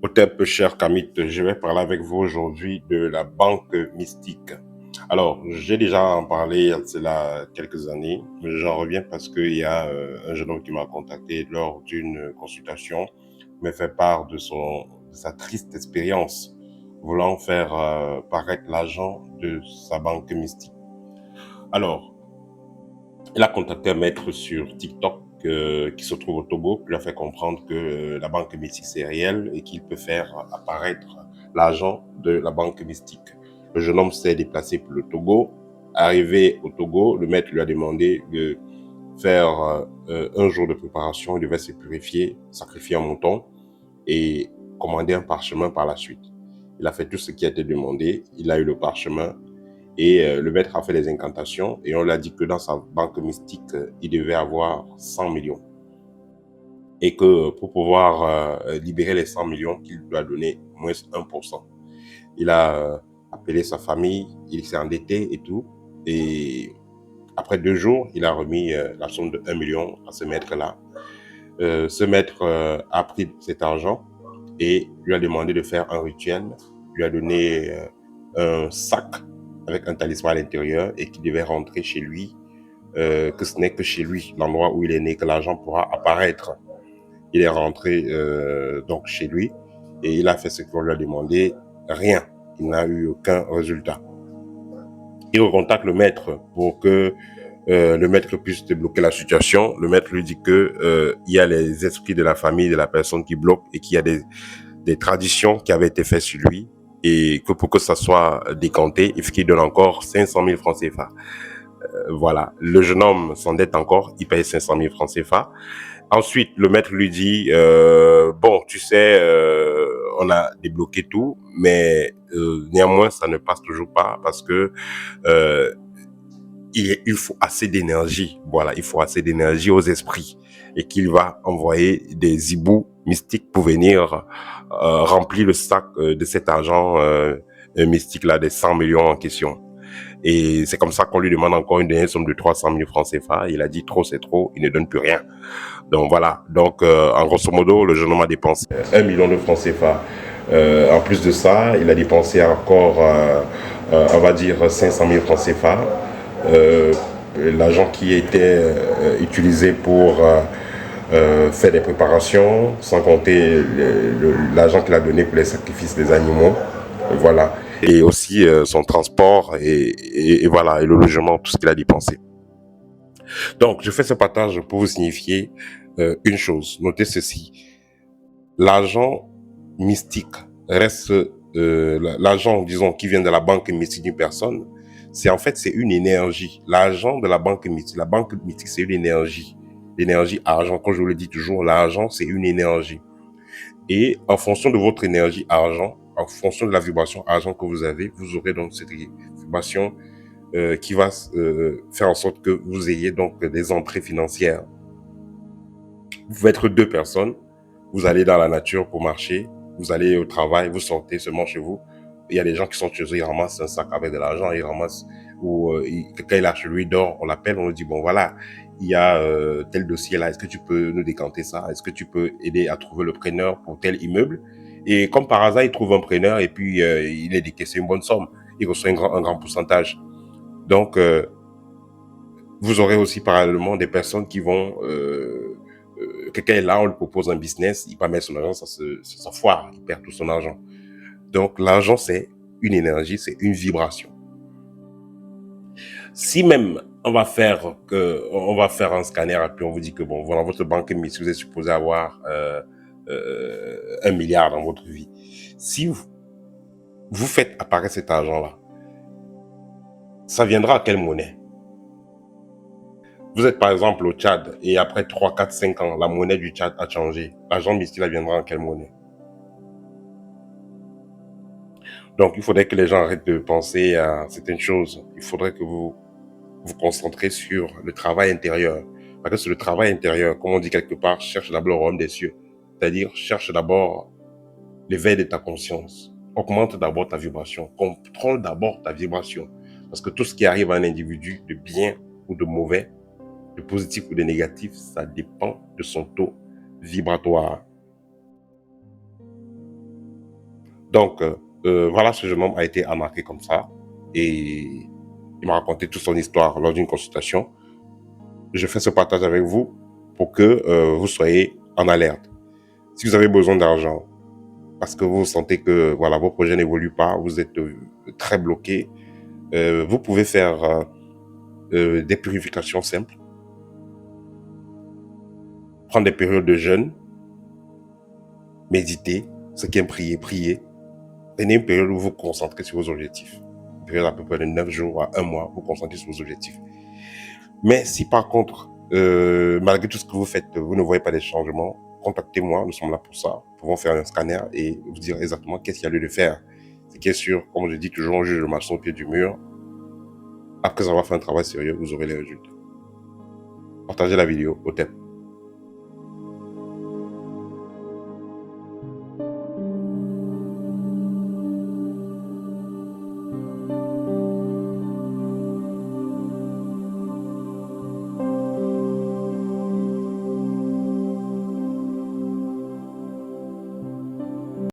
Au peu cher Kamit, je vais parler avec vous aujourd'hui de la banque mystique. Alors, j'ai déjà en parlé il y a cela quelques années, mais j'en reviens parce qu'il y a un jeune homme qui m'a contacté lors d'une consultation, me fait part de sa triste expérience voulant faire paraître l'agent de sa banque mystique. Alors, il a contacté un maître sur TikTok qui se trouve au Togo, qui lui a fait comprendre que la banque mystique c'est réel et qu'il peut faire apparaître l'agent de la banque mystique. Le jeune homme s'est déplacé pour le Togo. Arrivé au Togo, le maître lui a demandé de faire un jour de préparation. Il devait se purifier, sacrifier un mouton et commander un parchemin par la suite. Il a fait tout ce qui a été demandé. Il a eu le parchemin. Et le maître a fait des incantations et on lui a dit que dans sa banque mystique, il devait avoir 100 millions. Et que pour pouvoir libérer les 100 millions, qu'il doit donner moins 1%. Il a appelé sa famille, il s'est endetté et tout. Et après 2 jours, il a remis la somme de 1 million à ce maître-là. Ce maître a pris cet argent et lui a demandé de faire un rituel, lui a donné un sac avec un talisman à l'intérieur et qui devait rentrer chez lui, que ce n'est que chez lui, l'endroit où il est né, que l'argent pourra apparaître. Il est rentré donc chez lui et il a fait ce qu'on lui a demandé, rien. Il n'a eu aucun résultat. Il recontacte le maître pour que le maître puisse débloquer la situation. Le maître lui dit que il y a les esprits de la famille de la personne qui bloquent et qu'il y a des traditions qui avaient été faites sur lui et que pour que ça soit décanté, il faut qu'il donne encore 500 000 francs CFA. Voilà, le jeune homme s'endette encore, il paye 500 000 francs CFA. Ensuite, le maître lui dit, bon, tu sais, on a débloqué tout, mais néanmoins, ça ne passe toujours pas parce que il faut assez d'énergie. Voilà, il faut assez d'énergie aux esprits et qu'il va envoyer des hiboux mystiques pour venir remplir le sac de cet argent mystique-là, des 100 millions en question. Et c'est comme ça qu'on lui demande encore une dernière somme de 300 000 francs CFA. Il a dit trop, c'est trop, il ne donne plus rien. Donc voilà, donc en grosso modo, le jeune homme a dépensé 1 million de francs CFA. En plus de ça, il a dépensé encore, on va dire, 500 000 francs CFA. Euh, L'argent qui était utilisé pour faire des préparations, sans compter l'argent qu'il a donné pour les sacrifices des animaux. Voilà. Et aussi son transport et voilà, et le logement, tout ce qu'il a dépensé. Donc, je fais ce partage pour vous signifier une chose. Notez ceci. L'argent mystique reste l'argent, disons, qui vient de la banque mystique d'une personne. C'est en fait, c'est une énergie. L'argent de la banque mystique. La banque mystique, c'est une énergie. L'énergie argent, comme je vous le dis toujours, l'argent, c'est une énergie. Et en fonction de votre énergie argent, en fonction de la vibration argent que vous avez, vous aurez donc cette vibration qui va faire en sorte que vous ayez donc des entrées financières. Vous pouvez être 2 personnes, vous allez dans la nature pour marcher, vous allez au travail, vous sortez seulement chez vous. Il y a des gens qui sont chez eux, ils ramassent un sac avec de l'argent, ils ramassent, ou quelqu'un est là chez lui, il dort, on l'appelle, on lui dit, bon voilà, il y a tel dossier là, est-ce que tu peux nous décanter ça? Est-ce que tu peux aider à trouver le preneur pour tel immeuble? Et comme par hasard, il trouve un preneur et puis il est décaissé une bonne somme. Il reçoit un grand pourcentage. Donc, vous aurez aussi parallèlement des personnes qui vont quelqu'un est là, on lui propose un business, il va mettre son argent, ça foire, il perd tout son argent. Donc l'argent, c'est une énergie, c'est une vibration. Si même on va faire un scanner et puis on vous dit que bon, voilà, votre banque si vous êtes supposé avoir 1 milliard dans votre vie. Si vous faites apparaître cet argent-là, ça viendra à quelle monnaie? Vous êtes par exemple au Tchad et après 3, 4, 5 ans, la monnaie du Tchad a changé. L'argent mystique viendra en quelle monnaie? Donc, il faudrait que les gens arrêtent de penser à certaines choses. Il faudrait que vous vous concentrez sur le travail intérieur. Parce que c'est le travail intérieur, comme on dit quelque part, cherche d'abord le royaume des cieux. C'est-à-dire, cherche d'abord l'éveil de ta conscience. Augmente d'abord ta vibration. Contrôle d'abord ta vibration. Parce que tout ce qui arrive à un individu, de bien ou de mauvais, de positif ou de négatif, ça dépend de son taux vibratoire. Donc, voilà, ce jeune homme a été arnaqué comme ça. Et il m'a raconté toute son histoire lors d'une consultation. Je fais ce partage avec vous pour que vous soyez en alerte. Si vous avez besoin d'argent, parce que vous sentez que voilà, vos projets n'évoluent pas, vous êtes très bloqué, vous pouvez faire des purifications simples, prendre des périodes de jeûne, méditer, ceux qui aiment prier, prier. Prenez une période où vous vous concentrez sur vos objectifs. Une période à peu près de 9 jours à 1 mois, vous vous concentrez sur vos objectifs. Mais si par contre, malgré tout ce que vous faites, vous ne voyez pas des changements, contactez-moi, nous sommes là pour ça. Nous pouvons faire un scanner et vous dire exactement qu'est-ce qu'il y a lieu de faire. Ce qui est sûr, comme je dis toujours, on juge le maçon au pied du mur. Après avoir fait un travail sérieux, vous aurez les résultats. Partagez la vidéo au thème.